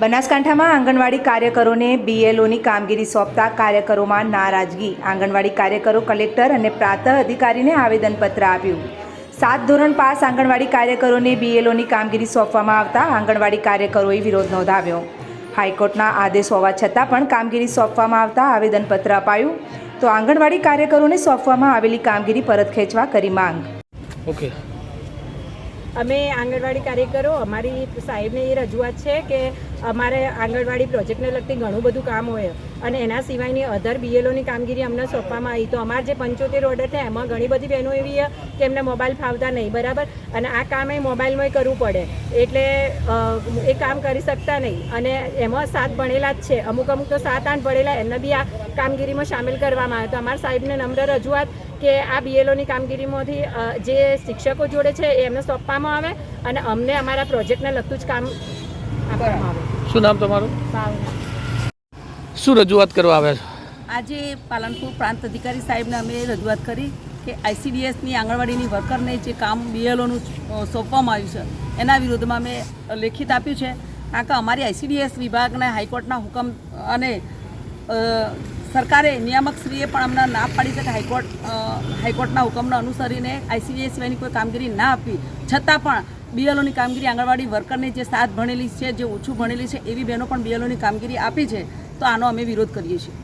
બનાસકાંઠામાં આંગણવાડી કાર્યકરોને બીએલઓની કામગીરી સોંપતા કાર્યકરોમાં નારાજગી। આંગણવાડી કાર્યકરો કલેક્ટર અને પ્રાંત અધિકારીને આવેદનપત્ર આપ્યું। 7 ધોરણ પાસ આંગણવાડી કાર્યકરોને બીએલઓની કામગીરી સોંપવામાં આવતા આંગણવાડી કાર્યકરોએ વિરોધ નોંધાવ્યો। હાઈકોર્ટના આદેશ હોવા છતાં પણ કામગીરી સોંપવામાં આવતા આવેદનપત્ર અપાયું તો આંગણવાડી કાર્યકરોને સોંપવામાં આવેલી કામગીરી પરત ખેંચવા કરી માંગ। ઓકે, અમે આંગણવાડી કાર્યકરો અમારી સાહેબને એ રજૂઆત છે કે અમારે આંગણવાડી પ્રોજેક્ટને લગતી ઘણું બધું કામ હોય અને એના સિવાયની અધર બીએલઓની કામગીરી અમને સોંપવામાં આવી તો અમારા જે 75 ઓર્ડર છે એમાં ઘણી બધી બહેનો એવી છે કે એમને મોબાઈલ ફાવતા નહીં, બરાબર, અને આ કામ એ મોબાઈલમાં કરવું પડે એટલે એ કામ કરી શકતા નહીં અને એમાં 7 ભણેલા જ છે, અમુક તો 7-8 ભણેલા એમને બી આ કામગીરીમાં સામેલ કરવામાં આવે તો અમારા સાહેબને નમ્ર રજૂઆત કે આ બીએલઓની કામગીરીમાંથી જે શિક્ષકો જોડે છે એ એમને સોંપવામાં આવે અને અમને અમારા પ્રોજેક્ટને લગતું જ કામ આપવામાં આવે। શું નામ તમારું? ભાવના। શું રજૂઆત કરવા આવ્યા છો? આજે પાલનપુર પ્રાંત અધિકારી સાહેબને અમે રજૂઆત કરી કે આઈસીડીએસની આંગણવાડીની વર્કરને જે કામ બીએલઓનું સોંપવામાં આવ્યું છે એના વિરોધમાં અમે લેખિત આપ્યું છે, કારણ કે અમારી આઈસીડીએસ વિભાગને હાઈકોર્ટના હુકમ અને સરકારે નિયામકશ્રીએ પણ અમને ના પાડી છે કે હાઈકોર્ટના હુકમને અનુસરીને આઈસીડીએસ સિવાયની કોઈ કામગીરી ના આપવી છતાં પણ બીએલઓની કામગીરી આંગણવાડી વર્કરને જે 7 ભણેલી છે, જે ઓછું ભણેલી છે એવી બહેનો પણ બીએલઓની કામગીરી આપી છે તો આનો અમે વિરોધ કરીએ છીએ।